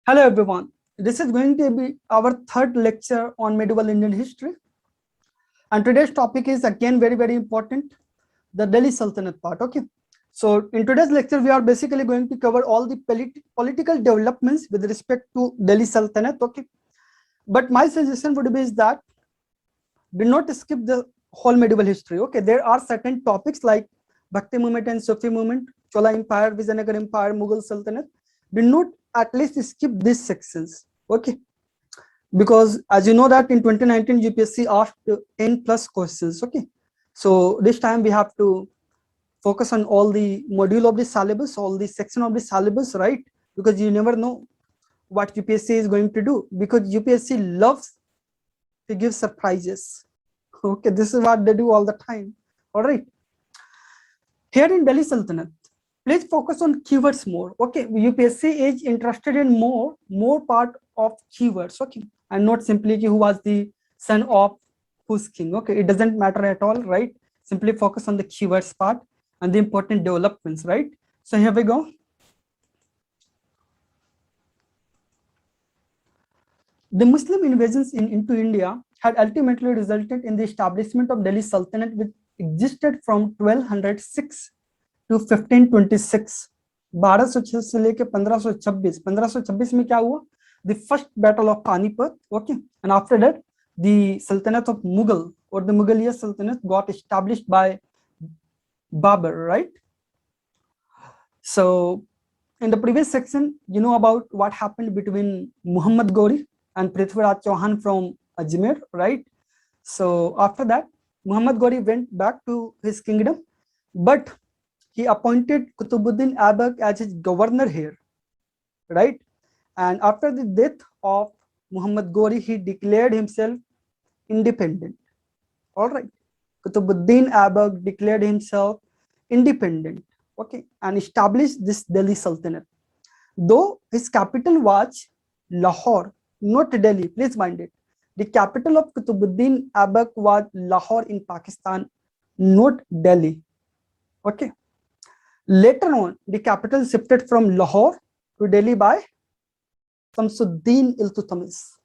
Hello everyone. This is going to be our third lecture on medieval Indian history. And today's topic is again very important, the Delhi Sultanate part. Okay. So in today's lecture, we are basically going to cover all the political developments with respect to Delhi Sultanate. Okay. But my suggestion would be is that do not skip the whole medieval history. Okay. There are certain topics like Bhakti movement and Sufi movement, Chola Empire, Vijayanagar Empire, Mughal Sultanate. Do not at least skip these sections. Okay. Because as you know that in 2019 UPSC asked 10 plus questions. Okay. So this time we have to focus on all the module of the syllabus, all the section of the syllabus, right? Because you never know what UPSC is going to do, because UPSC loves to give surprises. Okay, this is what they do all the time. All right. Here in Delhi Sultanate, please focus on keywords more. Okay, UPSC is interested in more part of keywords. Okay, and not simply who was the son of whose king. Okay, it doesn't matter at all, right? Simply focus on the keywords part and the important developments, right? So here we go. The Muslim invasions into India had ultimately resulted in the establishment of Delhi Sultanate, which existed from 1206 to 1526. 1206 से लेके 1526 में क्या हुआ? The first battle of Panipat. Okay, and after that the Sultanate of Mughal or the Mughaliya Sultanate got established by Babur, right? So in the previous section, you know about what happened between Muhammad Ghori and Prithviraj Chauhan from Ajmer, right? So after that, Muhammad Ghori went back to his kingdom, but he appointed Qutbuddin Aibak as his governor here, right? And after the death of Muhammad Ghori, he declared himself independent. All right. Qutbuddin Aibak declared himself independent, okay, and established this Delhi Sultanate. Though his capital was Lahore, not Delhi, please mind it. The capital of Qutbuddin Aibak was Lahore in Pakistan, not Delhi. Okay. Later on, the capital shifted from Lahore to Delhi by Shamsuddin Iltutmish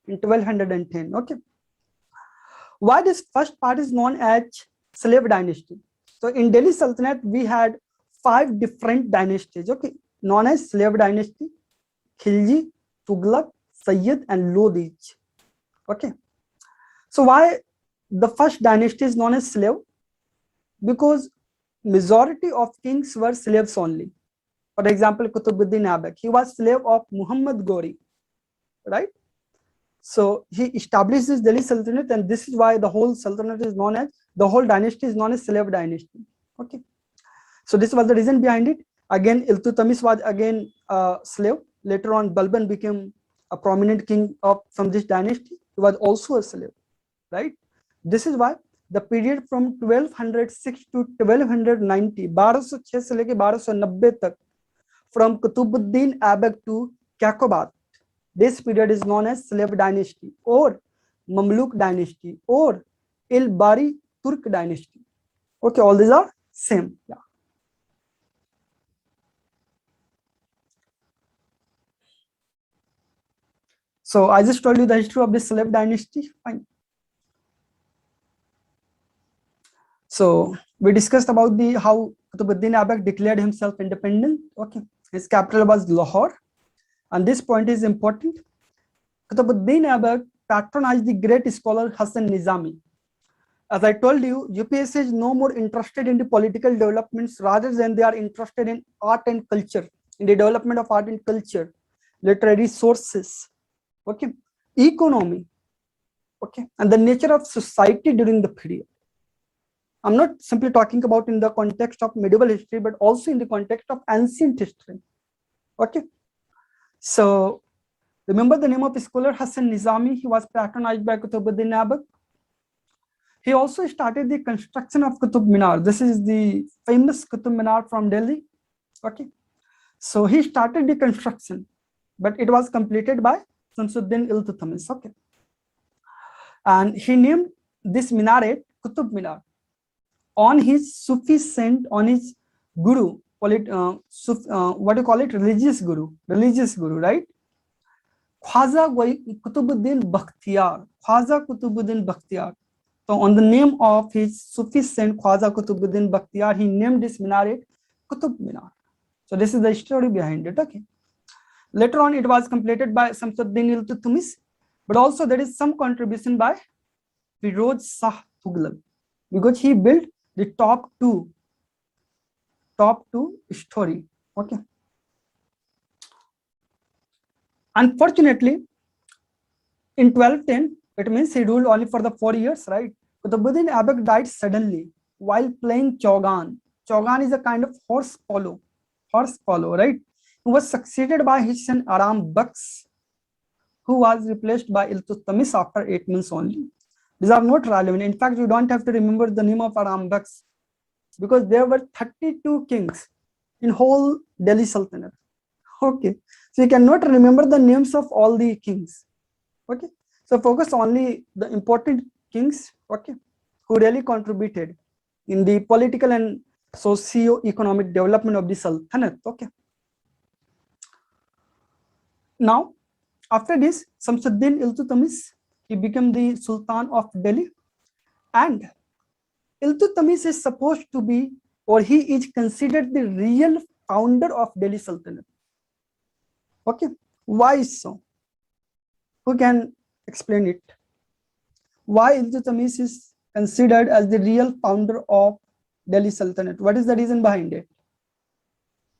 in 1210. Okay. Why this first part is known as slave dynasty? So in Delhi Sultanate, we had 5 different dynasties, okay, known as slave dynasty: Khilji, Tughlaq, Sayyid, and Lodij. Okay. So why the first dynasty is known as slave? Because majority of kings were slaves only. For example, Qutbuddin Aibak, he was slave of Muhammad Ghori, right? So he established this Delhi Sultanate, and this is why the whole Sultanate is known as, the whole dynasty is known as slave dynasty. Okay. So this was the reason behind it. Again, Iltutmish was again a slave. Later on, Balban became a prominent king from this dynasty. He was also a slave, right? This is why the period from 1206 to 1290, 1206 से लेके 1290 तक, from Qutbuddin Aibak to Kakobat, this period is known as slave dynasty or Mamluk dynasty or Il-Bari Turk dynasty. Okay, all these are same. Yeah. So I just told you the history of the slave dynasty. Fine. So we discussed about the how Qutbuddin Aibak declared himself independent. Okay, his capital was Lahore, and this point is important. Qutbuddin Aibak patronized the great scholar Hasan Nizami. As I told you, UPSC is no more interested in the political developments rather than they are interested in art and culture, in the development of art and culture, literary sources, okay, economy, okay, and the nature of society during the period. I'm not simply talking about in the context of medieval history, but also in the context of ancient history. Okay. So remember the name of scholar Hasan Nizami. He was patronized by Qutbuddin Aibak. He also started the construction of Qutub Minar. This is the famous Qutub Minar from Delhi. Okay. So he started the construction, but it was completed by Shamsuddin Iltutmish. Okay. And he named this minaret Qutub Minar on his Sufi saint, on his guru, call it what do you call it? Religious guru, right? Khwaja Qutbuddin Bakhtiyar. Khwaja Qutbuddin Bakhtiyar. So on the name of his Sufi saint Khwaja Qutbuddin Bakhtiyar, he named this minaret Qutub Minar. So this is the story behind it. Okay. Later on, it was completed by Samsuddin Iltutmish, but also there is some contribution by Firoz Shah Tughlaq, because he built the top two story. Okay. Unfortunately, in 1210, it means he ruled only for the 4 years, right? Qutbuddin Aibak died suddenly while playing Chaugan. Chaugan is a kind of horse polo, right? He was succeeded by his son Aram Baks, who was replaced by Iltutmish after 8 months only. These are not relevant. In fact, you don't have to remember the name of Aram Baks, because there were 32 kings in whole Delhi Sultanate. Okay, so you cannot remember the names of all the kings. Okay, so focus only the important kings, okay, who really contributed in the political and socio-economic development of the Sultanate. Okay. Now, after this, Samsuddin Iltutmish, he became the Sultan of Delhi, and Iltutmish is supposed to be, or he is considered the real founder of Delhi Sultanate. Okay, why so? Who can explain it? Why Iltutmish is considered as the real founder of Delhi Sultanate? What is the reason behind it?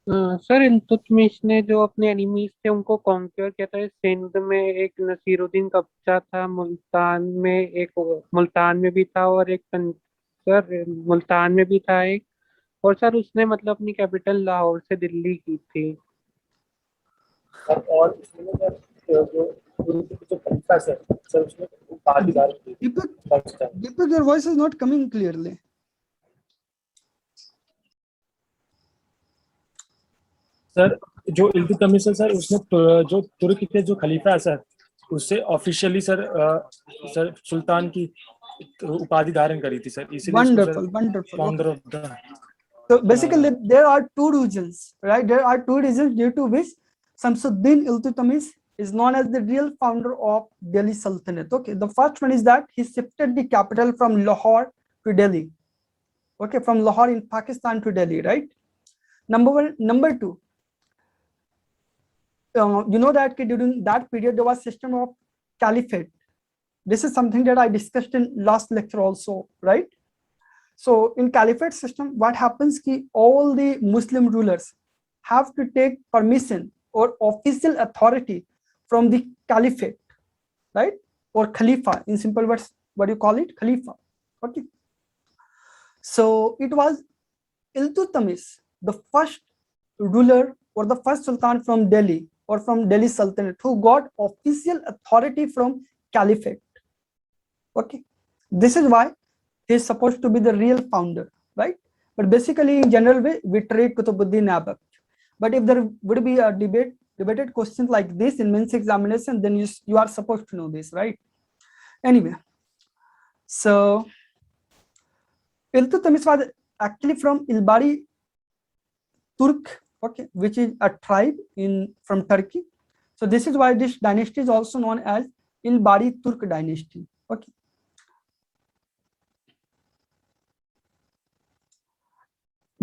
Sir Iltutmish ने जो अपने enemies थे उनको conquer किया था। सिंध में एक नसीरुद्दीन कब्जा था, मुल्तान में भी था, और एक सर मुल्तान में भी था एक, और सर उसने मतलब अपनी कैपिटल लाहौर से दिल्ली की थी। और उसमें जो खलीफा सर उसमें Deepak, your voice is not coming clearly. Sir जो इल्तुतमिश है सर, उसने जो तुर्क के जो खलीफा है सर, उससे ऑफिशियली सर सुल्तान की उपाधि धारण करी थी सर, इसीलिए wonderful. Founder of the. So basically, there are two reasons, right? There are two reasons due to which Samsuddin Iltutmish is known as the real founder of Delhi Sultanate. Okay, the first one is that he shifted the capital from Lahore to Delhi. Okay, from Lahore in Pakistan to Delhi, right? Number one. Number two, you know that during that period there was system of caliphate. This is something that I discussed in last lecture also, right? So in caliphate system, what happens ki all the Muslim rulers have to take permission or official authority from the caliphate, right? Or khalifa, in simple words, what do you call it? Khalifa. Okay. So it was Iltutmish, the first ruler or the first sultan from Delhi or from Delhi Sultanate who got official authority from caliphate. Okay. This is why he is supposed to be the real founder, right? But basically, in general way, we treat Qutbuddin Aibak. But if there would be a debated questions like this in mains examination, then you are supposed to know this, right? Anyway, so Iltutmish was actually from Ilbari Turk, okay, which is a tribe from Turkey. So this is why this dynasty is also known as Ilbari Turk dynasty. Okay.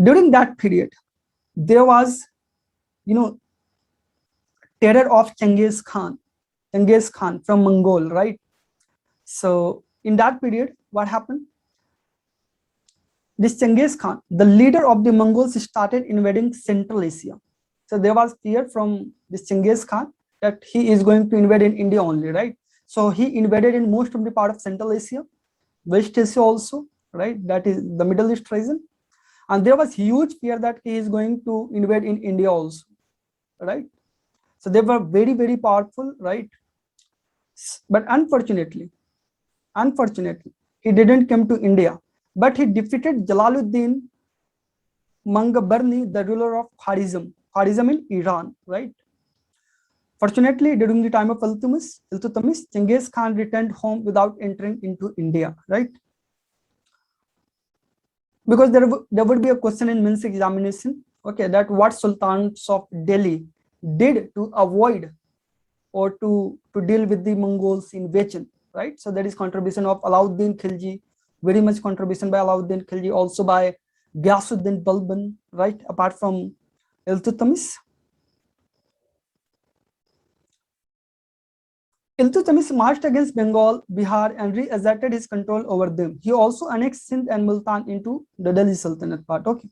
During that period, there was, terror of Genghis Khan from Mongol, right? So in that period, what happened? This Genghis Khan, the leader of the Mongols, started invading Central Asia. So there was fear from this Genghis Khan that he is going to invade in India only, right? So he invaded in most of the part of Central Asia, West Asia also, right? That is the Middle East region. And there was huge fear that he is going to invade in India also, right? So they were very, very powerful, right? But unfortunately, he didn't come to India, but he defeated Jalaluddin Mangabarni, the ruler of Khwarizm in Iran, right? Fortunately, during the time of Iltutmish, Genghis Khan returned home without entering into India, right? Because there would be a question in mains examination, okay, that what sultans of Delhi did to avoid or to deal with the Mongols invasion, right? So that is contribution of Alauddin Khilji, very much contribution by Alauddin Khilji, also by Ghiyasuddin Balban, right? Apart from Iltutmish. Iltutmish marched against Bengal, Bihar, and reasserted his control over them. He also annexed Sindh and Multan into the Delhi Sultanate part. Okay,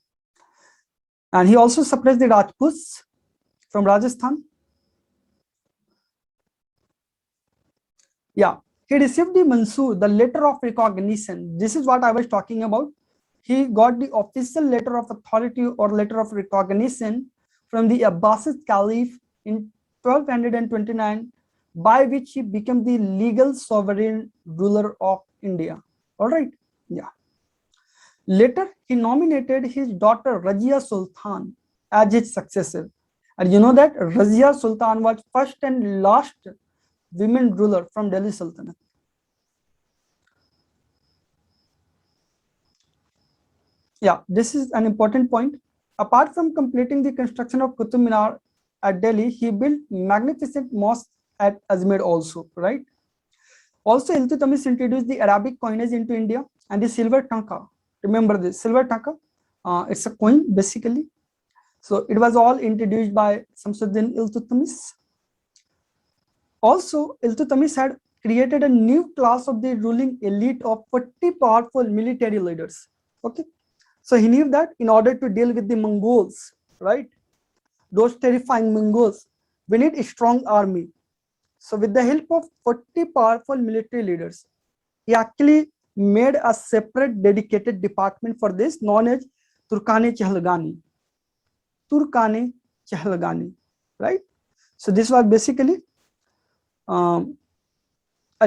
and he also suppressed the Rajputs from Rajasthan. Yeah, he received the Mansur, the letter of recognition. This is what I was talking about. He got the official letter of authority or letter of recognition from the Abbasid Caliph in 1229, by which he became the legal sovereign ruler of India. All right, yeah. Later, he nominated his daughter Razia Sultan as his successor. And you know that Razia Sultan was first and last women ruler from Delhi Sultanate. Yeah, this is an important point. Apart from completing the construction of Qutub Minar at Delhi, he built magnificent mosques at Ajmer also, right? Also, Iltutmish introduced the Arabic coinage into India and the silver tanka. Remember this silver tanka? It's a coin basically. So it was all introduced by Samsuddin Iltutmish. Also, Iltutmish had created a new class of the ruling elite of 40 powerful military leaders. Okay, so he knew that in order to deal with the Mongols, right, those terrifying Mongols, we need a strong army. So with the help of 40 powerful military leaders, he actually made a separate dedicated department for this known as Turkane Chehlgani. Turkane Chehlgani, right? So this was basically a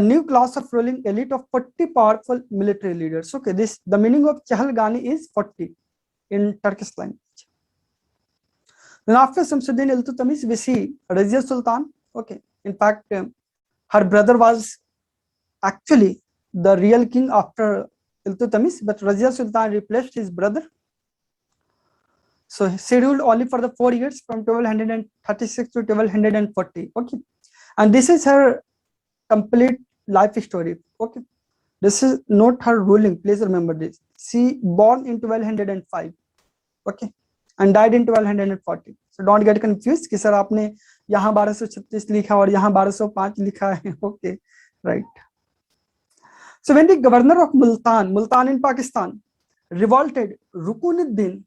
new class of ruling elite of 40 powerful military leaders. Okay, this the meaning of Chehlgani is 40 in Turkish language. Then after Samsuddin Iltutmish, we see Razia Sultan. Okay, in fact, her brother was actually the real king after Iltutmish, but Razia Sultan replaced his brother. So she ruled only for the 4 years from 1236 to 1240. Okay, and this is her complete life story. Okay, this is not her ruling. Please remember this. She born in 1205. Okay, and died in 1240. So don't get confused कि sir आपने यहाँ 1236 लिखा और यहाँ 1205 लिखा है. Okay, right. So when the governor of Multan in Pakistan, revolted, Rukunuddin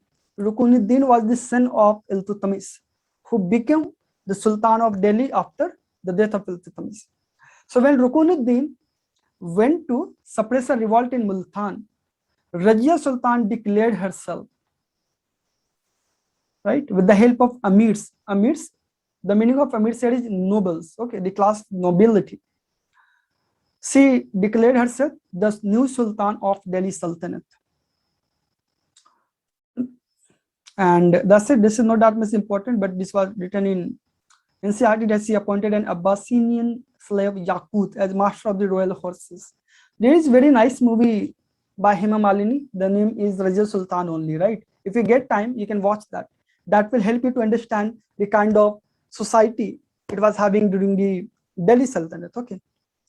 was the son of Iltutmish, who became the Sultan of Delhi after the death of Iltutmish. So when Rukunuddin went to suppress a revolt in Multan, Razia Sultan declared herself, right, with the help of Amirs. Amirs, the meaning of Amirs here is nobles, okay, the class nobility. She declared herself the new Sultan of Delhi Sultanate. And that's it. This is not that much important, but this was written in NCRT that she appointed an Abyssinian slave Yaqut as master of the royal horses. There is very nice movie by Hema Malini. The name is Razia Sultan only, right? If you get time, you can watch that. That will help you to understand the kind of society it was having during the Delhi Sultanate. Okay,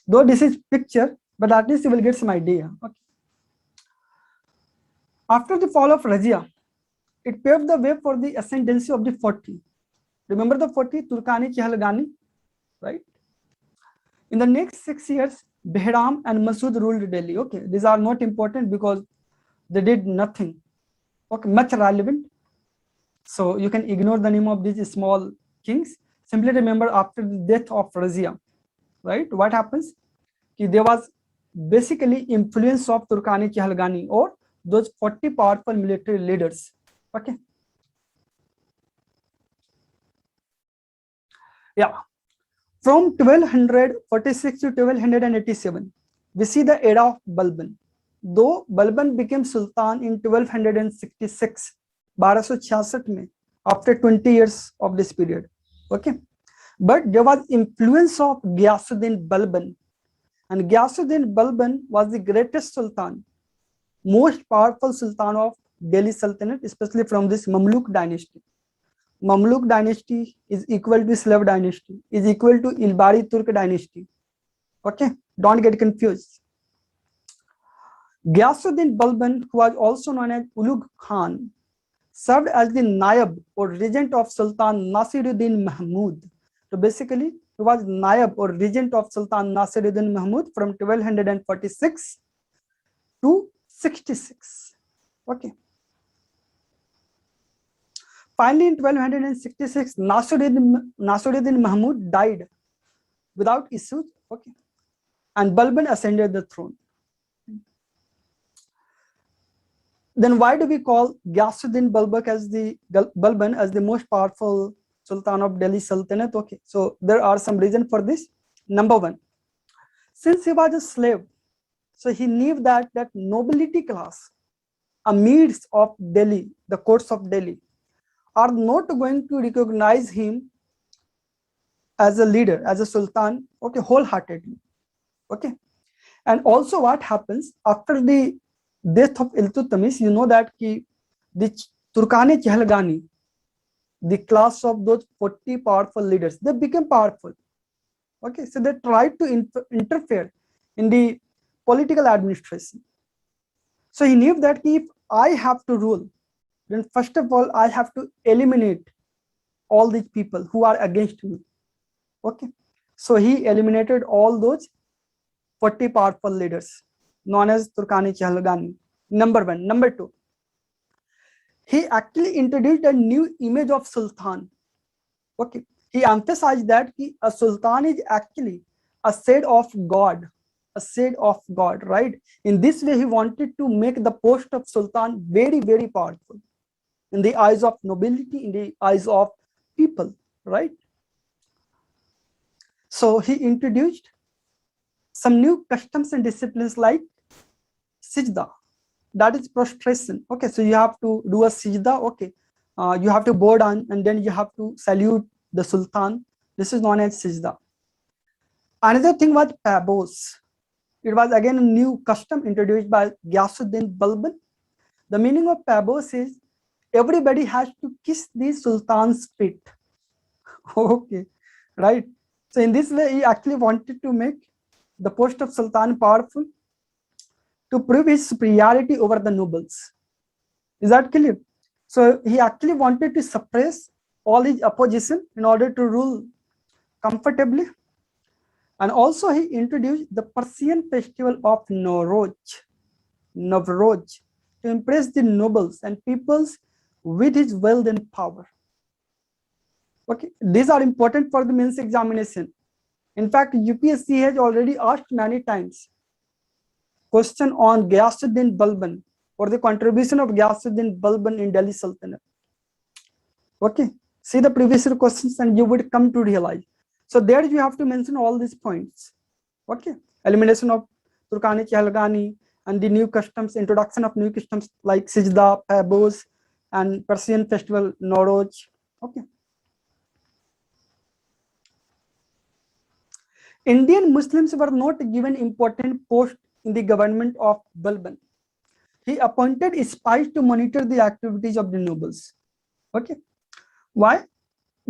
though this is picture, but at least you will get some idea. Okay. After the fall of Razia, it paved the way for the ascendancy of the 40. Remember the 40, Turkani Chehlgani, right? In the next 6 years, Behram and Masood ruled Delhi. Okay, these are not important because they did nothing. Okay, much relevant. So you can ignore the name of these small kings. Simply remember after the death of Razia, right? What happens? There was basically influence of Turkani Chehlgani or those 40 powerful military leaders. Okay. Yeah. From 1246 to 1287, we see the era of Balban. Though Balban became Sultan in 1266, 1266 में, after 20 years of this period. Okay. But there was influence of Ghiyasuddin Balban. And Ghiyasuddin Balban was the greatest Sultan, most powerful Sultan of Delhi Sultanate, especially from this Mamluk dynasty. Mamluk dynasty is equal to Slav dynasty, is equal to Ilbari Turk dynasty. Okay, don't get confused. Ghiyasuddin Balban, who was also known as Ulugh Khan, served as the Naib or regent of Sultan Nasiruddin Mahmud. So basically, he was Naib or regent of Sultan Nasiruddin Mahmud from 1246 to 66. Okay. Finally, in 1266, Nasiruddin Mahmud died without issues. Okay. And Balban ascended the throne. Then why do we call Ghiyasuddin Balban as the most powerful Sultan of Delhi Sultanate? Okay, so there are some reasons for this. Number one, since he was a slave, so he knew that nobility class, amirs of Delhi, the courts of Delhi, are not going to recognize him as a leader, as a sultan, okay, wholeheartedly. Okay, and also what happens after the death of Iltutmish, you know that the Turkane Chehalgani, the class of those 40 powerful leaders, they became powerful. Okay, so they tried to interfere in the political administration. So he knew that if I have to rule, then first of all, I have to eliminate all these people who are against me. Okay, so he eliminated all those 40 powerful leaders known as Turkani Chehalgani. Number one. Number two, he actually introduced a new image of Sultan. Okay, he emphasized that a Sultan is actually a shade of God, right? In this way, he wanted to make the post of Sultan very, very powerful in the eyes of nobility, in the eyes of people, right? So he introduced some new customs and disciplines like Sijda, that is prostration. Okay, so you have to do a Sijda. Okay, you have to bow down and then you have to salute the Sultan. This is known as Sijda. Another thing was Pabos. It was again a new custom introduced by Ghiyasuddin Balban. The meaning of Pabos is everybody has to kiss the Sultan's feet. Okay, right? So in this way, he actually wanted to make the post of Sultan powerful to prove his superiority over the nobles. Is that clear? So he actually wanted to suppress all his opposition in order to rule comfortably. And also he introduced the Persian festival of Nowruz, to impress the nobles and peoples with his wealth and power. Okay, these are important for the mains examination. In fact, UPSC has already asked many times question on Ghiyasuddin Balban or the contribution of Ghiyasuddin Balban in Delhi Sultanate. Okay, see the previous questions and you would come to realize. So there you have to mention all these points. Okay, elimination of Turkani Chehalgani and the new customs, introduction of new customs like Sijda, Pabos, and Persian festival Nowruz. Okay. Indian Muslims were not given important posts in the government of Balban. He appointed spies to monitor the activities of the nobles. Okay, why?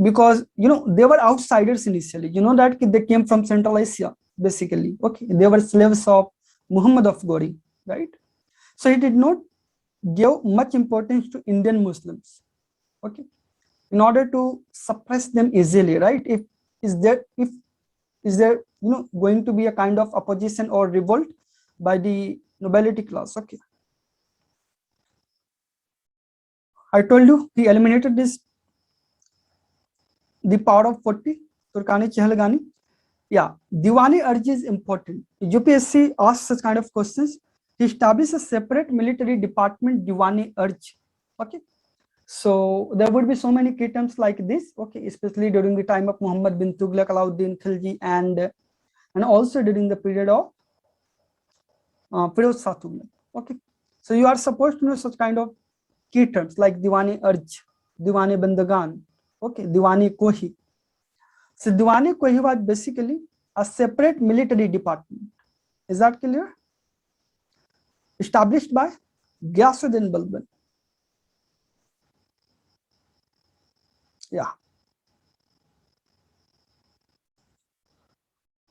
Because they were outsiders initially. You know that they came from Central Asia basically. Okay, they were slaves of Muhammad of Ghori, right? So he did not give much importance to Indian Muslims. Okay, in order to suppress them easily, right? If is there going to be a kind of opposition or revolt by the nobility class. Okay, I told you he eliminated the power of 40 Turkani Chehalgani. Yeah, Diwani urge is important. UPSC asks such kind of questions. He established a separate military department, Diwani urge. Okay, so there would be so many key terms like this. Okay, especially during the time of Muhammad bin Tughlaq, Alauddin Khilji, and also during the period of Firoz Shah Tughlaq. Okay, so you are supposed to know such kind of key terms like Diwani urge, Diwani Bandagan, okay, Diwani Kohi. So Diwani Kohi was basically a separate military department. Is that clear? Established by Ghiyasuddin Balban. Yeah.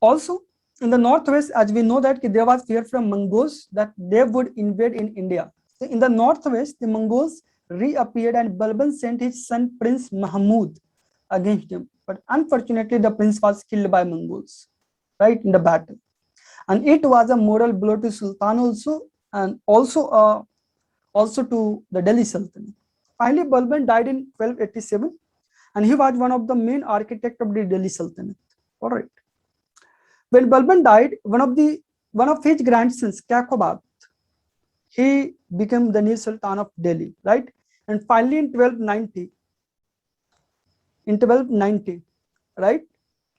Also, in the northwest, as we know that there was fear from Mongols that they would invade in India. So in the northwest, the Mongols reappeared and Balban sent his son Prince Mahmud against him. But unfortunately, the prince was killed by Mongols, right, in the battle. And it was a moral blow to Sultan also, and also to the Delhi Sultanate. Finally, Balban died in 1287, and he was one of the main architects of the Delhi Sultanate. All right. When Balban died, one of his grandsons, Kakobad, he became the new Sultan of Delhi, right? And finally, in 1290, right,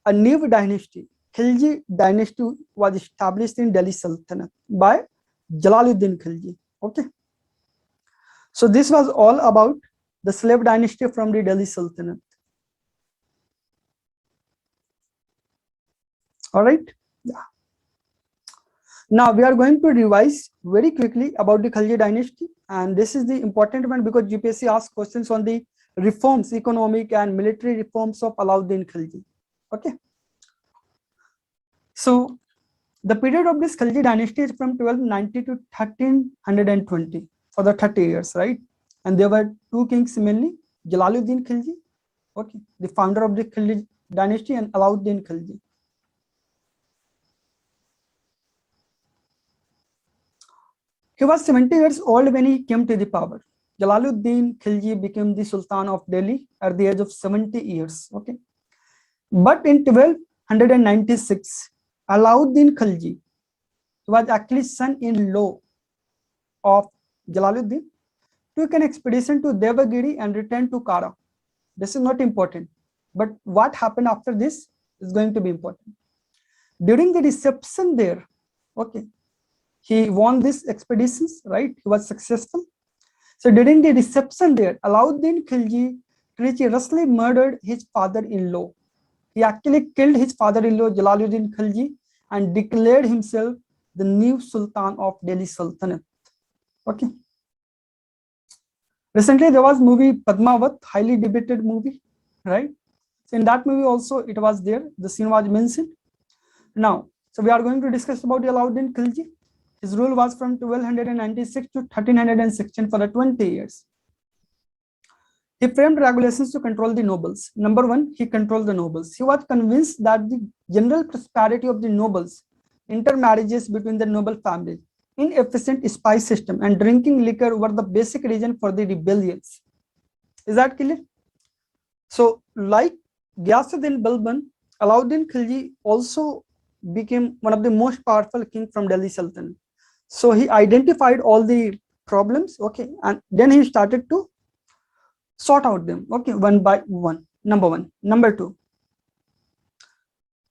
a new dynasty, Khilji dynasty, was established in Delhi Sultanate by Jalaluddin Khilji. Okay. So this was all about the slave dynasty from the Delhi Sultanate. All right. Yeah. Now we are going to revise very quickly about the Khilji dynasty, and this is the important one because UPSC asks questions on the reforms, economic and military reforms of Alauddin Khilji. Okay. So the period of this Khilji dynasty is from 1290 to 1320 for the 30 years, right? And there were two kings mainly, Jalaluddin Khilji, okay, the founder of the Khilji dynasty, and Alauddin Khilji. He was 70 years old when he came to the power. Jalaluddin Khilji became the Sultan of Delhi at the age of 70 years. Okay, but in 1296, Alauddin Khilji was actually son-in-law of Jalaluddin, took an expedition to Devagiri and returned to Kara. This is not important, but what happened after this is going to be important. During the reception there, okay, he won these expeditions, right? He was successful. So during the reception there, Alauddin Khilji treacherously murdered his father-in-law. He actually killed his father-in-law Jalaluddin Khilji and declared himself the new Sultan of Delhi Sultanate. Okay. Recently there was movie Padmavat, highly debated movie, right? So in that movie also it was there, the scene was mentioned. Now, so we are going to discuss about Alauddin Khilji. His rule was from 1296 to 1316 for the 20 years. He framed regulations to control the nobles. Number one, he controlled the nobles. He was convinced that the general prosperity of the nobles, intermarriages between the noble families, inefficient spy system, and drinking liquor were the basic reason for the rebellions. Is that clear? So, like Ghiyasuddin Balban, Alauddin Khilji also became one of the most powerful king from Delhi Sultanate. So he identified all the problems, okay, and then he started to sort out them, okay, one by one. Number one. Number two,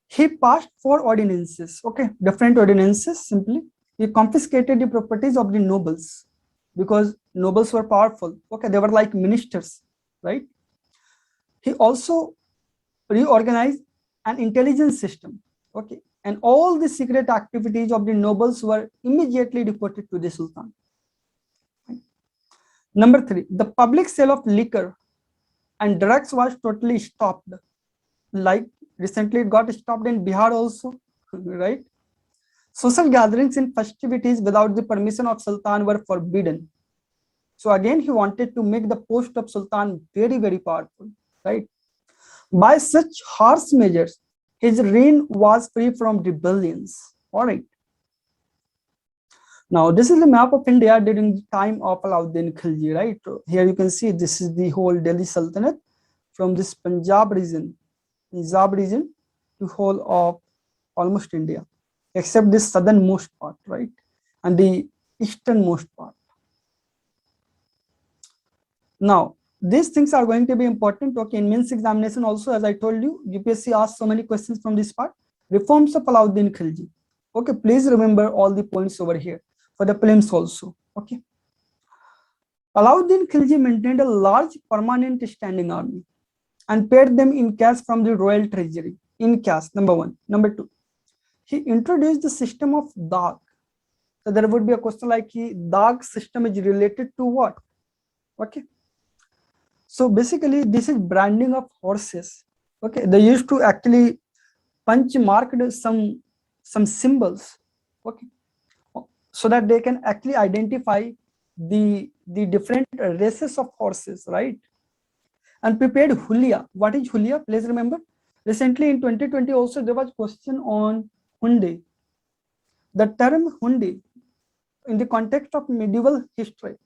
he passed 4 ordinances, okay, different ordinances. Simply, he confiscated the properties of the nobles because nobles were powerful, okay, they were like ministers, right? He also reorganized an intelligence system, okay, and all the secret activities of the nobles were immediately reported to the Sultan. Number 3, the public sale of liquor and drugs was totally stopped. Like recently it got stopped in Bihar also, right? Social gatherings and festivities without the permission of Sultan were forbidden. So again, he wanted to make the post of Sultan very, very powerful, right? By such harsh measures, his reign was free from rebellions. All right. Now, this is the map of India during the time of Alauddin Khilji, right? Here you can see this is the whole Delhi Sultanate from this Punjab region to whole of almost India, except this southernmost part, right? And the easternmost part. Now, these things are going to be important, okay, in mains examination also. As I told you, UPSC asked so many questions from this part. Reforms of Alauddin Khilji. Okay, please remember all the points over here for the prelims also, okay. Alauddin Khilji maintained a large permanent standing army and paid them in cash from the royal treasury, in cash, number one. Number two, he introduced the system of dag. So there would be a question like, dag system is related to what? Okay. So basically, this is branding of horses. Okay, they used to actually punch marked some symbols. Okay, so that they can actually identify the different races of horses, right? And prepared hulia. What is hulia? Please remember. Recently in 2020 also there was question on Hunde. The term Hunde in the context of medieval history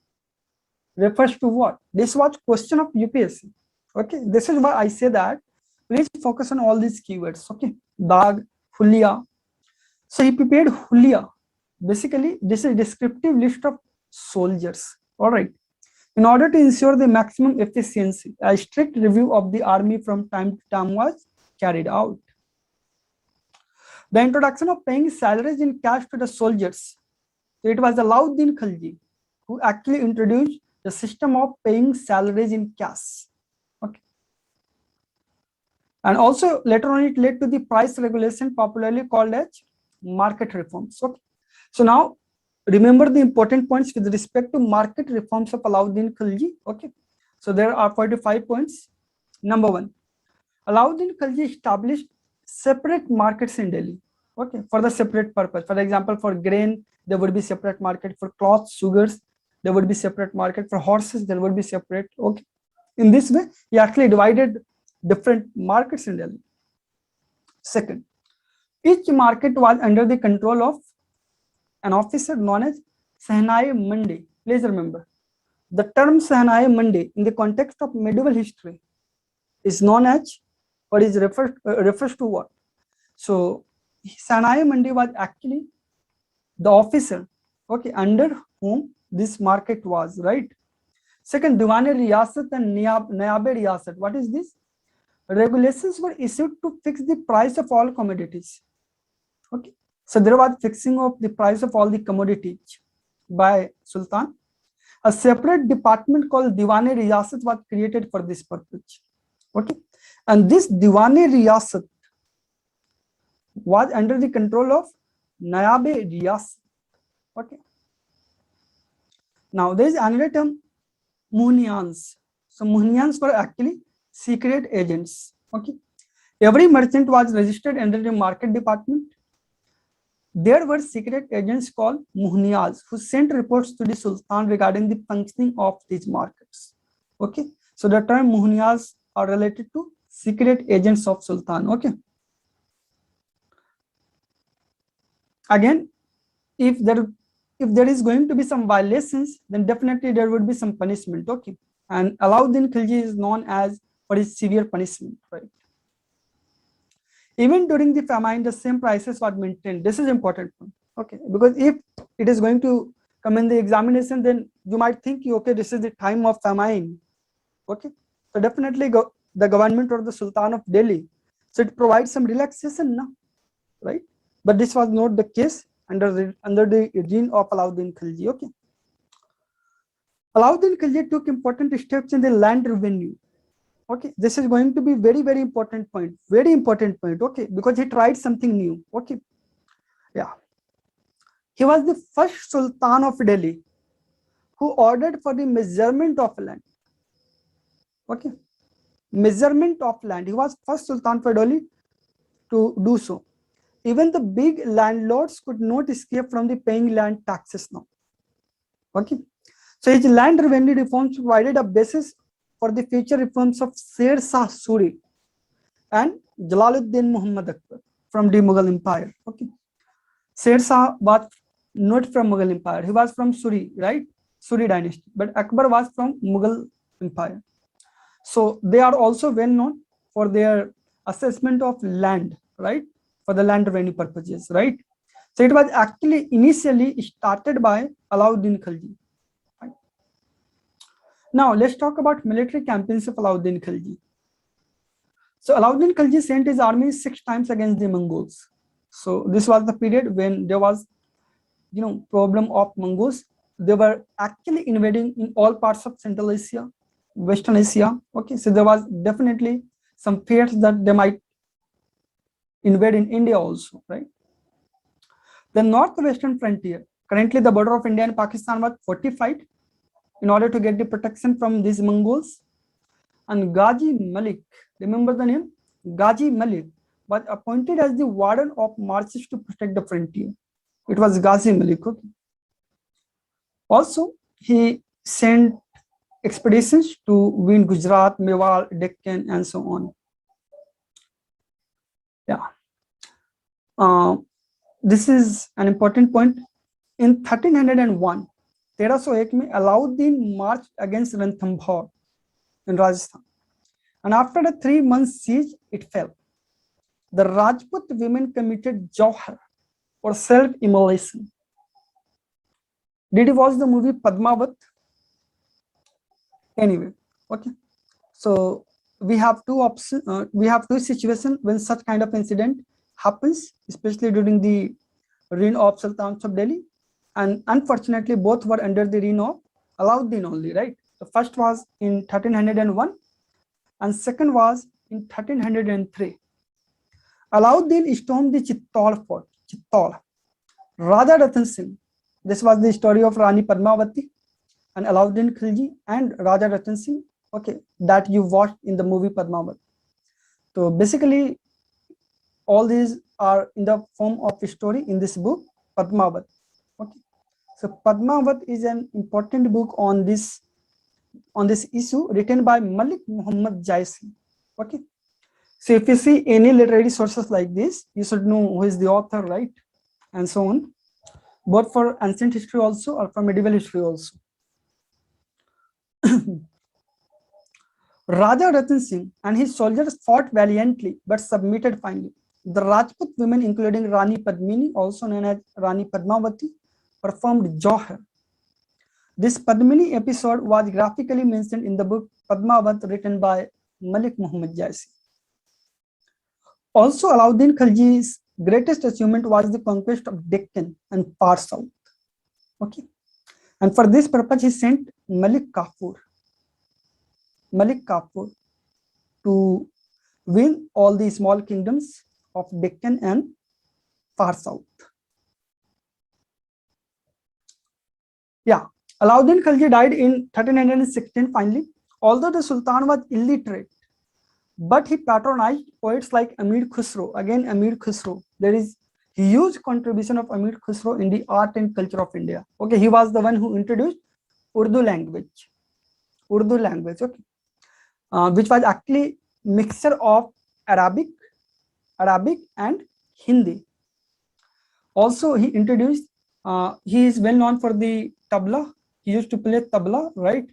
refers to what? This was question of UPSC. Okay, this is why I say that please focus on all these keywords. Okay, dag, hulia. So he prepared hulia. Basically, this is a descriptive list of soldiers. All right. In order to ensure the maximum efficiency, a strict review of the army from time to time was carried out. The introduction of paying salaries in cash to the soldiers. So it was Alauddin Khalji who actually introduced the system of paying salaries in cash. Okay. And also later on it led to the price regulation popularly called as market reforms. Okay. So now remember the important points with respect to market reforms of Alauddin Khalji. Okay. So there are 45 points. Number 1, Alauddin Khalji established separate markets in Delhi. Okay, for the separate purpose. For example, for grain, there would be separate market. For cloth, sugars, there would be separate market. For horses, there would be separate. Okay. In this way, he actually divided different markets in Delhi. Second, each market was under the control of an officer known as Sahnai Mandi. Please remember, the term Sahnai Mandi in the context of medieval history is known as, or is refers to what? So Sahnai Mandi was actually the officer, okay, under whom this market was, right? Second, Diwan-e Riyasat and Nayab-e Riyasat. What is this? Regulations were issued to fix the price of all commodities. Okay, so there was fixing of the price of all the commodities by Sultan. A separate department called Diwan-e Riyasat was created for this purpose. Okay, and this Diwan-e Riyasat was under the control of Nayab-e Riyasat. Okay. Now there is another term, Muhniyans. So Muhniyans were actually secret agents. Okay. Every merchant was registered under the market department. There were secret agents called Muhniyas who sent reports to the Sultan regarding the functioning of these markets. Okay. So the term Muhniyas are related to secret agents of Sultan. Okay. Again, if there is going to be some violations, then definitely there would be some punishment. Okay. And Alauddin Khilji is known as for his severe punishment, right? Even during the famine, the same prices were maintained. This is important point. Okay, because if it is going to come in the examination, then you might think, okay, this is the time of famine. Okay, so definitely the government or the Sultan of Delhi should provide some relaxation now, right? But this was not the case under the regime of Alauddin Khilji. Okay, Alauddin Khilji took important steps in the land revenue. Okay, this is going to be very, very important point. Very important point. Okay, because he tried something new. Okay, yeah. He was the first Sultan of Delhi who ordered for the measurement of land. Okay, measurement of land. He was first Sultan for Delhi to do so. Even the big landlords could not escape from the paying land taxes now. Okay, so his land revenue reforms provided a basis for the future reforms of Sher Shah Suri and Jalaluddin Muhammad Akbar from the Mughal Empire. Okay, Sher Shah was not from Mughal Empire; he was from Suri, right? Suri dynasty. But Akbar was from Mughal Empire. So they are also well known for their assessment of land, right? For the land revenue purposes, right? So it was actually initially started by Alauddin Khilji. Now let's talk about military campaigns of Alauddin Khilji. So Alauddin Khilji sent his army 6 times against the Mongols. So this was the period when there was, problem of Mongols. They were actually invading in all parts of Central Asia, Western Asia. Okay, so there was definitely some fears that they might invade in India also, right? The northwestern frontier, currently the border of India and Pakistan was fortified in order to get the protection from these Mongols. And Ghazi Malik, remember the name? Ghazi Malik was appointed as the warden of marshes to protect the frontier. It was Ghazi Malik. Okay. Also, he sent expeditions to win Gujarat, Mewar, Deccan, and so on. Yeah. This is an important point. In 1301, 1301 में Alauddin marched against Ranthambore in Rajasthan. And after a 3-month siege, it fell. The Rajput women committed jauhar or self-immolation. Did you watch the movie Padmavat? Anyway, okay. So we have two options. We have two situations when such kind of incident happens, especially during the reign of Sultans of Delhi. And unfortunately, both were under the reign of Alauddin only, right? The first was in 1301 and second was in 1303. Alauddin stormed the Chittor fort, Chittor. Raja Ratan Singh, this was the story of Rani Padmavati and Alauddin Khilji and Raja Ratan Singh, okay, that you watched in the movie Padmavat. So basically, all these are in the form of a story in this book, Padmavat. Okay. So Padmavat is an important book on this issue written by Malik Muhammad Jaisi. Okay. So if you see any literary sources like this, you should know who is the author, right? And so on, both for ancient history also or for medieval history also. Raja Ratan Singh and his soldiers fought valiantly but submitted finally. The Rajput women, including Rani Padmini, also known as Rani Padmavati, performed jauhar. This Padmini episode was graphically mentioned in the book Padmavat written by Malik Muhammad Jaisi. Also, Alauddin Khilji's greatest achievement was the conquest of Deccan and far south. Okay, and for this purpose, he sent Malik Kafur to win all the small kingdoms of Deccan and far south. Yeah, Alauddin Khilji died in 1316 finally. Although the Sultan was illiterate, but he patronized poets like Amir Khusro. Again, Amir Khusro. There is huge contribution of Amir Khusro in the art and culture of India. Okay, he was the one who introduced Urdu language. Okay, which was actually mixture of Arabic and Hindi. Also, he introduced. He is well known for the tabla. He used to play tabla, right?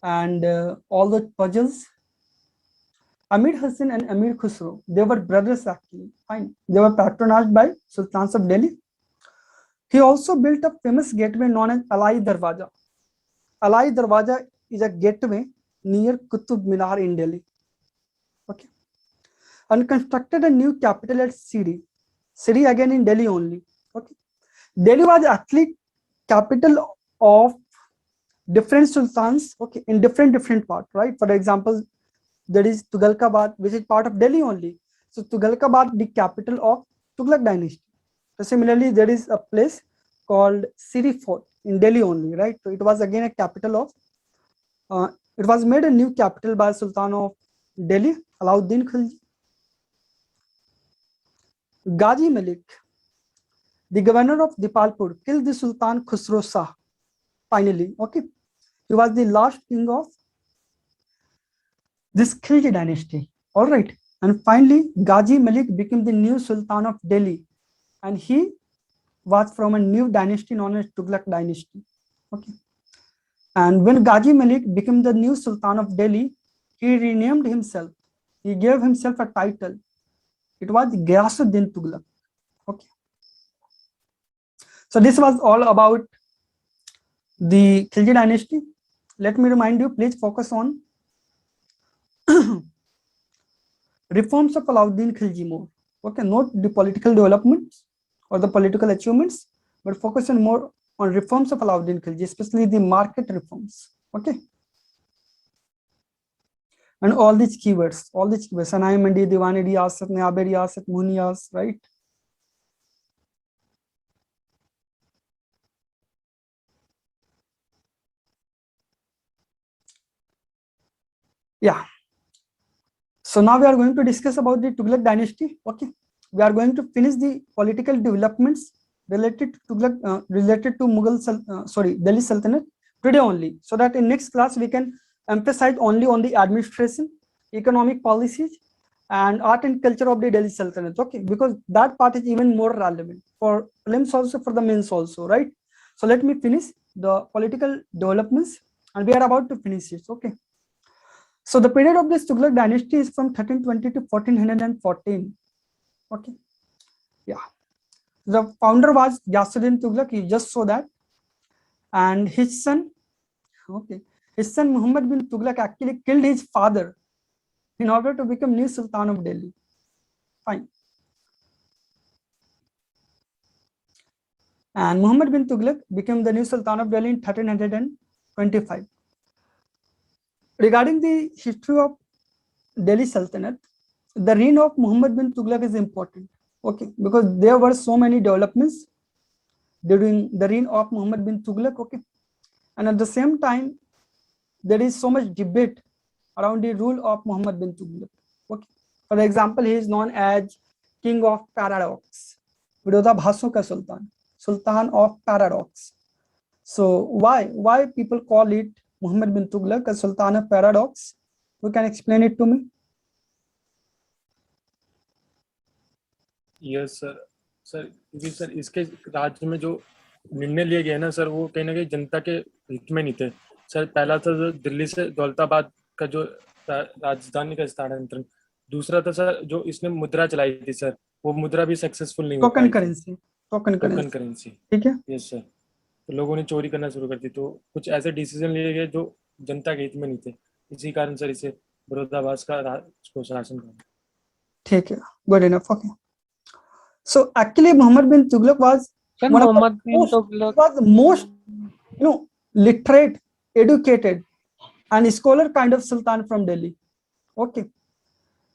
And all the puzzles. Amir Hussain and Amir Khusro, they were brothers actually. Fine. They were patronized by Sultans of Delhi. He also built a famous gateway known as Alai Darwaja. Alai Darwaja is a gateway near Qutub Minar in Delhi. Okay. And constructed a new capital at Siri. Siri again in Delhi only. Okay. Delhi was actually capital of different sultans, okay, in different parts, right? For example, there is Tughalkabad, which is part of Delhi only. So Tughalkabad, the capital of Tughlaq dynasty. So similarly, there is a place called Siri Fort in Delhi only, right? So it was again a capital of, it was made a new capital by Sultan of Delhi, Alauddin Khilji. Ghazi Malik, the governor of Dipalpur, killed the Sultan Khusro Shah. Finally, okay, he was the last king of this Khilji dynasty. All right, and finally, Ghazi Malik became the new Sultan of Delhi, and he was from a new dynasty known as Tughlaq dynasty. Okay, and when Ghazi Malik became the new Sultan of Delhi, he renamed himself. He gave himself a title. It was Ghiyasuddin Tughlaq. Okay. So this was all about the Khilji dynasty. Let me remind you, please focus on reforms of Alauddin Khilji more. Okay, not the political developments or the political achievements, but focus on more on reforms of Alauddin Khilji, especially the market reforms. Okay. And all these keywords, Sanai Mandi, Diwani Riyasat, Nayabe Riyasat, Muniyas, right? Yeah. So now we are going to discuss about the Tughlaq dynasty. Okay. We are going to finish the political developments related to Tughlaq, related to Delhi Sultanate today only, so that in next class we can emphasize only on the administration, economic policies, and art and culture of the Delhi Sultanate. Okay, because that part is even more relevant for prelims also, for the mains also, right? So let me finish the political developments, and we are about to finish it. Okay. So the period of this Tughlaq dynasty is from 1320 to 1414. Okay. Yeah. The founder was Yasuddin Tughlaq. You just saw that, and his son. Okay. His son Muhammad bin Tughlaq actually killed his father in order to become new Sultan of Delhi. Fine. And Muhammad bin Tughlaq became the new Sultan of Delhi in 1325. Regarding the history of Delhi Sultanate, the reign of Muhammad bin Tughlaq is important. Okay, because there were so many developments during the reign of Muhammad bin Tughlaq. Okay, and at the same time, there is so much debate around the rule of Muhammad bin Tughlaq. Okay, for example, he is known as King of Paradox, Virodhabhaso ka Sultan, Sultan of Paradox. So why people call it Muhammad bin Tughlaq a Sultan of Paradox? Who can explain it to me? Yes sir sir क्योंकि sir इसके राज्य में जो निर्णय लिए गए ना sir, वो कहीं ना कहीं जनता के हित में नहीं थे सर। पहला था जो दिल्ली से दौलताबाद का जो राजधानी का स्थानांतरण, दूसरा था सर जो इसने मुद्रा चलाई थी सर, वो मुद्रा भी सक्सेसफुल नहीं हो पाई। टोकन करेंसी, ठीक है। यस सर, तो लोगों ने चोरी करना शुरू कर दी, तो कुछ ऐसे डिसीजन लिए गए जो जनता के हित में नहीं थे। इसी कारण सर इसे विरोधाभास का शासन कहा। ठीक है, good enough. Okay, so actually Muhammad bin Tughlaq was most literate, educated and scholar kind of sultan from Delhi. Okay,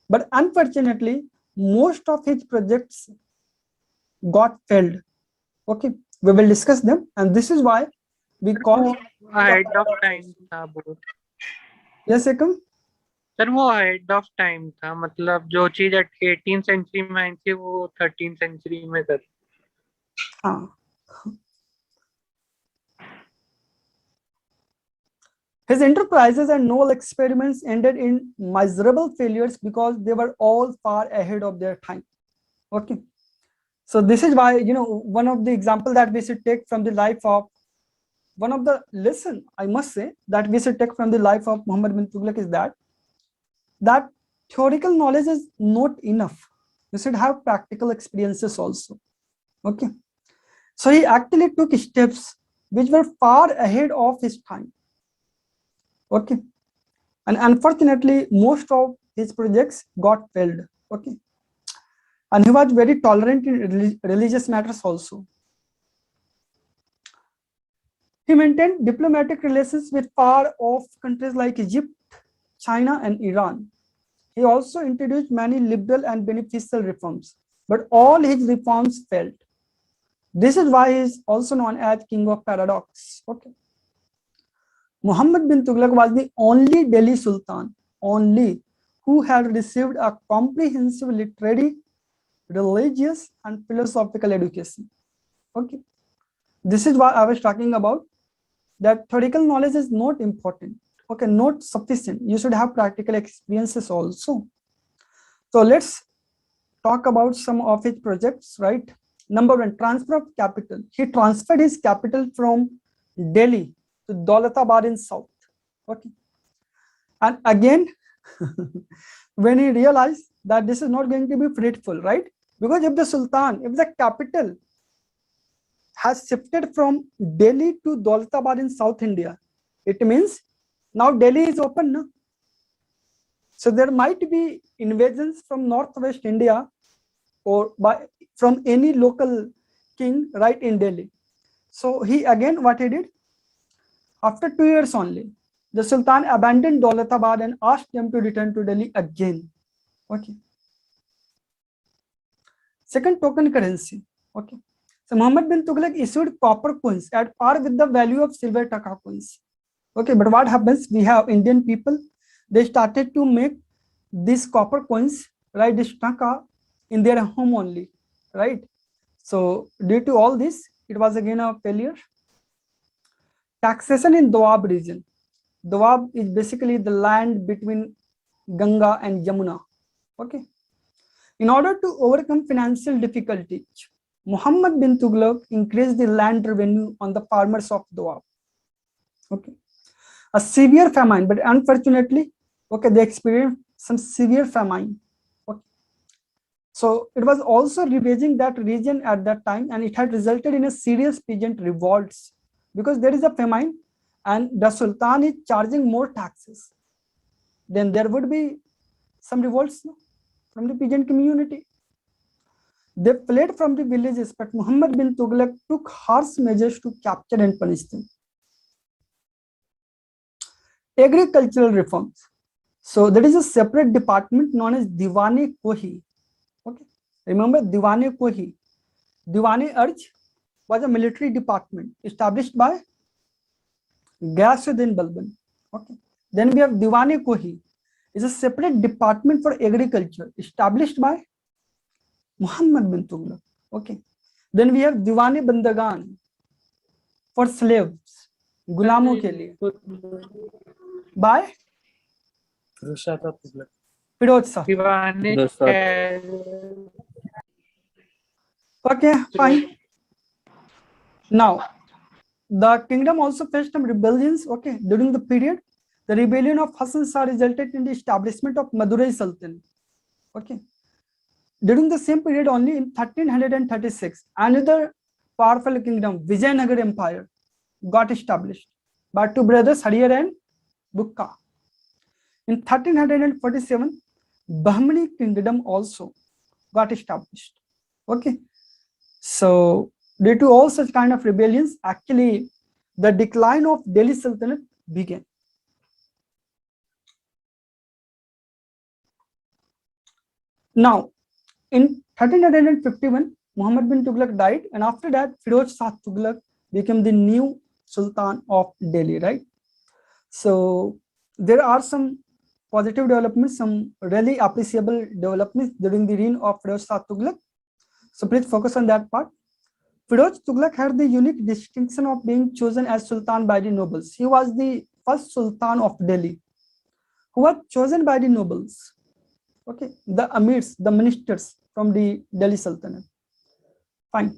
but unfortunately most of his projects got failed. Okay, we will discuss them, and this is why we call ahead of time था बहुत। yes Ekam sir वो ahead of time था, मतलब जो चीज 18th century में आई थी वो 13th सेंचुरी में सर। हाँ, his enterprises and novel experiments ended in miserable failures because they were all far ahead of their time. Okay, so this is why one of the example that we should take from the life of, one of the lesson I must say that we should take from the life of Muhammad bin Tughlaq is that theoretical knowledge is not enough. You should have practical experiences also. Okay, so he actually took steps which were far ahead of his time. Okay, and unfortunately most of his projects got failed. Okay, and he was very tolerant in religious matters also. He maintained diplomatic relations with far off countries like Egypt, China and Iran. He also introduced many liberal and beneficial reforms, but all his reforms failed. This is why he is also known as King of Paradox. Okay, Muhammad bin Tughlaq was the only Delhi Sultan, who had received a comprehensive literary, religious and philosophical education. Okay, this is what I was talking about, that theoretical knowledge is not important. Okay, not sufficient. You should have practical experiences also. So let's talk about some of his projects, right? Number one, transfer of capital. He transferred his capital from Delhi to Daulatabad in south. Okay, and again when he realized that this is not going to be fruitful, right? Because if the capital has shifted from Delhi to Daulatabad in South India, it means now Delhi is open, no? So there might be invasions from northwest India or from any local king right in Delhi. So he again, what he did, after 2 years only, the Sultan abandoned Daulatabad and asked them to return to Delhi again. Okay. Second, token currency. Okay, so Muhammad bin Tughlaq issued copper coins at par with the value of silver taka coins. Okay, but what happens? We have Indian people, they started to make these copper coins, right, this taka, in their home only, right? So due to all this, it was again a failure. Taxation in Doab region. Doab is basically the land between Ganga and Yamuna. Okay. In order to overcome financial difficulties, Muhammad bin Tughlaq increased the land revenue on the farmers of Doab. Okay. A severe famine, but unfortunately, okay, they experienced some severe famine. Okay. So it was also ravaging that region at that time, and it had resulted in a serious peasant revolts because there is a famine and the Sultan is charging more taxes. Then there would be some revolts, no, from the peasant community. They fled from the villages, but Muhammad bin Tughlaq took harsh measures to capture and punish them. Agricultural reforms. So there is a separate department known as Diwane Kohi. Okay, remember Diwane Kohi. Diwane Arj was a military department established by Ghiyasuddin Balban. Okay, then we have Diwane Kohi. It's a separate department for agriculture established by Muhammad bin Tughlaq. Okay, then we have Diwane Bandagan for slaves, गुलामों के लिए, by Firoz Shah. Okay, fine. Now, the kingdom also faced some rebellions. Okay, during the period, the rebellion of Hassan Shah resulted in the establishment of Madurai Sultanate. Okay, during the same period, only in 1336, another powerful kingdom, Vijayanagar Empire, got established by two brothers, Hariyar and Bukka. In 1347, Bahmani kingdom also got established. Okay, so due to all such kind of rebellions, actually the decline of Delhi Sultanate began. Now, in 1351, Muhammad bin Tughlaq died, and after that, Firoz Shah Tughlaq became the new Sultan of Delhi, right? So there are some positive developments, some really appreciable developments during the reign of Firoz Shah Tughlaq. So please focus on that part. Firoz Tughlaq had the unique distinction of being chosen as Sultan by the nobles. He was the first Sultan of Delhi who was chosen by the nobles. Okay, the amirs, the ministers from the Delhi Sultanate. Fine.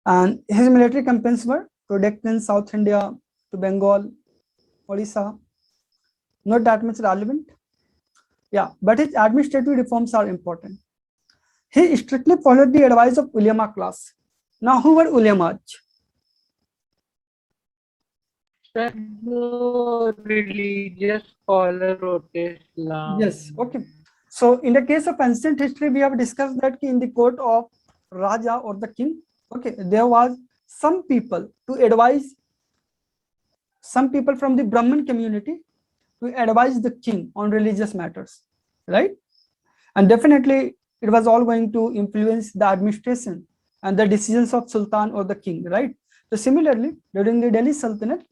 And his military campaigns were to Deccan, South India, to Bengal, Odisha. Not that much relevant. Yeah, but his administrative reforms are important. He strictly followed the advice of ulema class. Now, who were ulemas? Religious scholar of Islam. Yes, okay. So in the case of ancient history, we have discussed that in the court of Raja or the king, okay, there was some people to advise, some people from the Brahmin community to advise the king on religious matters, right? And definitely it was all going to influence the administration and the decisions of Sultan or the king, right? So similarly, during the Delhi Sultanate,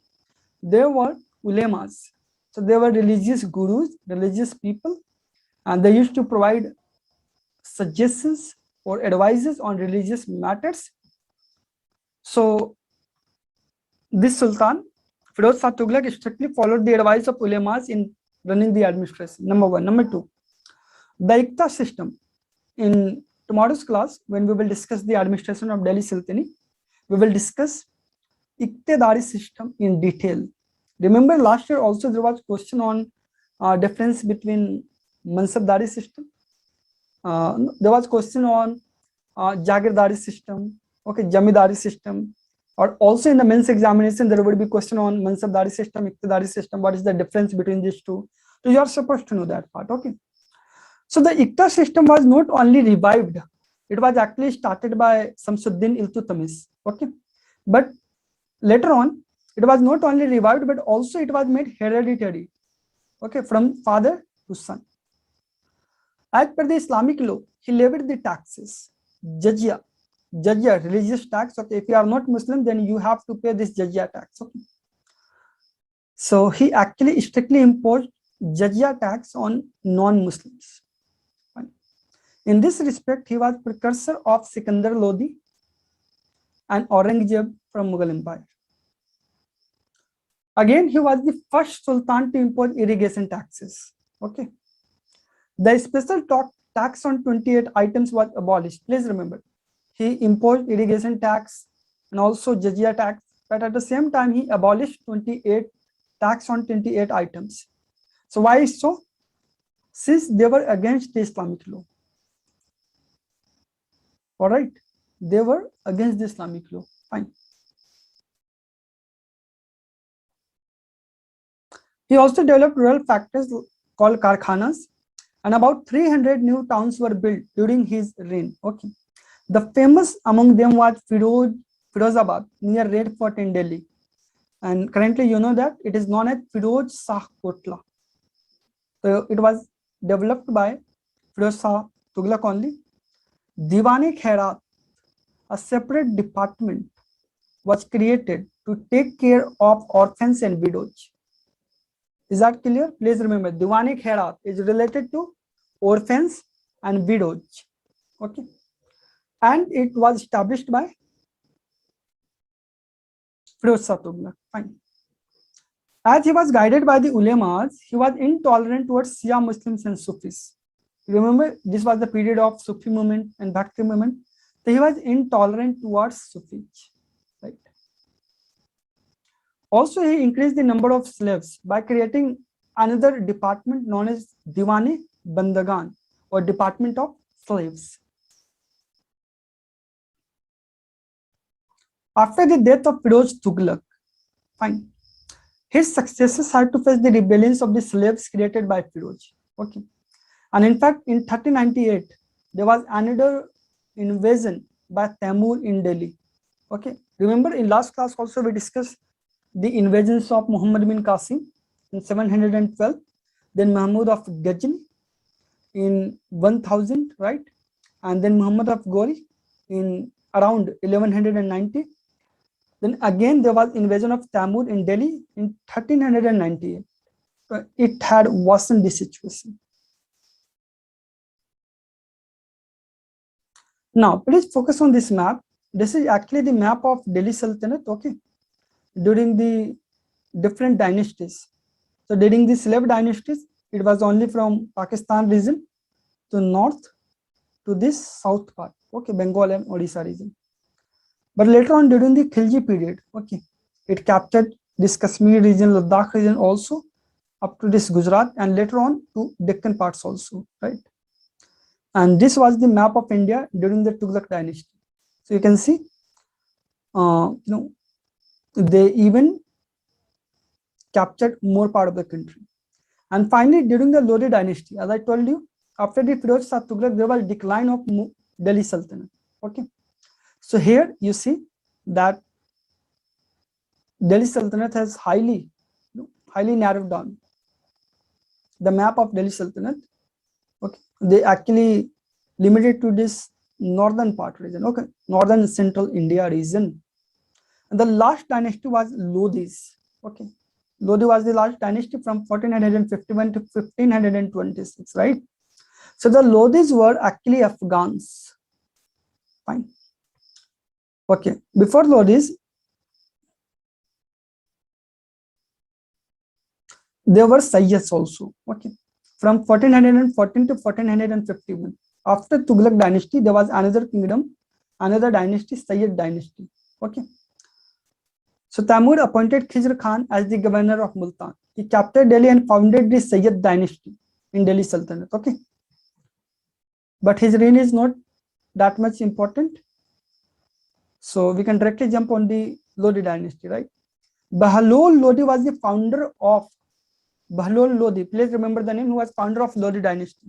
there were ulemas. So they were religious gurus, religious people, and they used to provide suggestions or advices on religious matters. So this Sultan, Firoz Shah Tughlaq, strictly followed the advice of ulemas in running the administration. Number one. Number two, the Ikta system. In tomorrow's class, when we will discuss the administration of Delhi Sultanate, we will discuss Iqtidari system in detail. Remember last year also there was question on difference between Mansabdari system. There was question on Jagirdari system, okay, Jamidari system, or also in the men's examination there would be question on Mansabdari system, Iqtidari system. What is the difference between these two? So you are supposed to know that part, okay. So the Ikta system was not only revived, it was actually started by Samsuddin Iltutmish, okay, but later on it was not only revived but also it was made hereditary, okay, from father to son. As per the Islamic law, he levied the taxes, jizya, religious tax. Okay, if you are not Muslim, then you have to pay this jizya tax. Okay. So he actually strictly imposed jizya tax on non-Muslims. In this respect, he was precursor of Sikandar Lodi and Aurangzeb from Mughal Empire. Again, he was the first sultan to impose irrigation taxes. Okay. The special tax on 28 items was abolished. Please remember, he imposed irrigation tax and also jizya tax, but at the same time, he abolished 28 tax on 28 items. So why so? Since they were against the Islamic law. All right, they were against the Islamic law. Fine. He also developed rural factories called karkhanas, and about 300 new towns were built during his reign. Okay. The famous among them was Firozabad near Red Fort in Delhi. And currently, you know that it is known as Firoz Shah Kotla. So it was developed by Firoz Shah Tughlaq only. Diwan-e Khairat, a separate department, was created to take care of orphans and widows. Is that clear? Please remember, Diwan-e Khairat is related to orphans and widows. Okay. And it was established by Firoz Shah Tughlaq. Fine. As he was guided by the ulemas, he was intolerant towards Shia Muslims and Sufis. Remember, this was the period of Sufi movement and Bhakti movement. So he was intolerant towards Sufis. Right. Also, he increased the number of slaves by creating another department known as Diwan-e Bandagan, or Department of Slaves. After the death of Firoz Tughlaq, fine, his successors had to face the rebellions of the slaves created by Firoz. Okay. And in fact, in 1398, there was another invasion by Taimur in Delhi. Okay. Remember, in last class also we discussed the invasions of Muhammad bin Qasim in 712, then Mahmud of Ghazni in 1000, right? And then Muhammad of Ghori in around 1190. Then again there was invasion of Taimur in Delhi in 1398. It had worsened the situation. Now, please focus on this map. This is actually the map of Delhi Sultanate, okay, during the different dynasties. So during the slave dynasties, it was only from Pakistan region to north to this south part, okay, Bengal and Odisha region. But later on, during the Khilji period, okay, it captured this Kashmir region, Ladakh region also, up to this Gujarat, and later on to Deccan parts also, right? And this was the map of India during the Tughlaq dynasty. So you can see, they even captured more part of the country. And finally, during the Lodi dynasty, as I told you, after the Firoz Shah Tughlaq, there was decline of Delhi Sultanate. Okay. So here you see that Delhi Sultanate has highly narrowed down. The map of Delhi Sultanate, okay, they actually limited to this northern part region, okay, northern central India region. And the last dynasty was Lodis, okay. Lodi was the last dynasty from 1451 to 1526, right? So the Lodis were actually Afghans. Fine. Okay, before Lodis, there were Sayyids also, okay, from 1414 to 1451. After Tughlaq dynasty, there was another kingdom, another dynasty, Sayyid dynasty, okay. So Taimur appointed Khizr Khan as the governor of Multan. He captured Delhi and founded the Sayyid dynasty in Delhi Sultanate, okay. But his reign is not that much important. So we can directly jump on the Lodi dynasty, right? Bahlol Lodi was the founder of Bahlol Lodi. Please remember the name, who was founder of Lodi dynasty.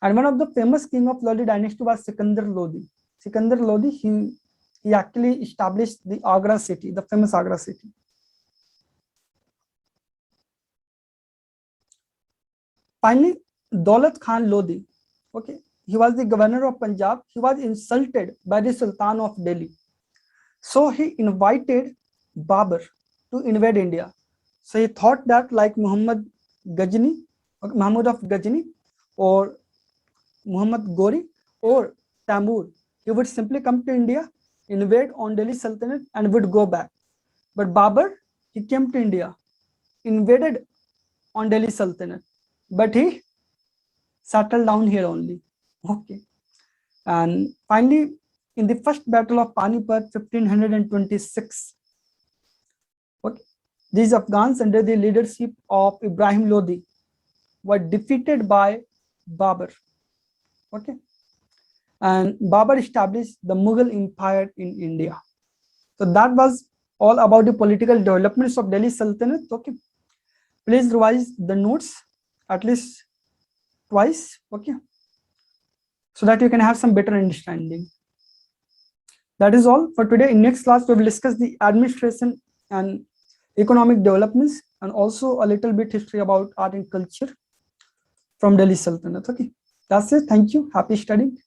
And one of the famous king of Lodi dynasty was Sikandar Lodi. Sikandar Lodi, he actually established the Agra city, the famous Agra city. Finally, Daulat Khan Lodi, okay, he was the governor of Punjab. He was insulted by the Sultan of Delhi. So he invited Babur to invade India. So he thought that like Muhammad Mahmud of Ghazni or Muhammad Ghori or Tamur, he would simply come to India, invade on Delhi Sultanate and would go back. But Babur, he came to India, invaded on Delhi Sultanate, but he settled down here only. Okay. And finally, in the first battle of Panipat, 1526, okay, these Afghans under the leadership of Ibrahim Lodi were defeated by Babur. Okay. And Babur established the Mughal Empire in India. So that was all about the political developments of Delhi Sultanate. Okay. Please revise the notes at least twice. Okay. So that you can have some better understanding. That is all for today. In next class, we will discuss the administration and economic developments and also a little bit history about art and culture from Delhi Sultanate. Okay. That's it. Thank you. Happy studying.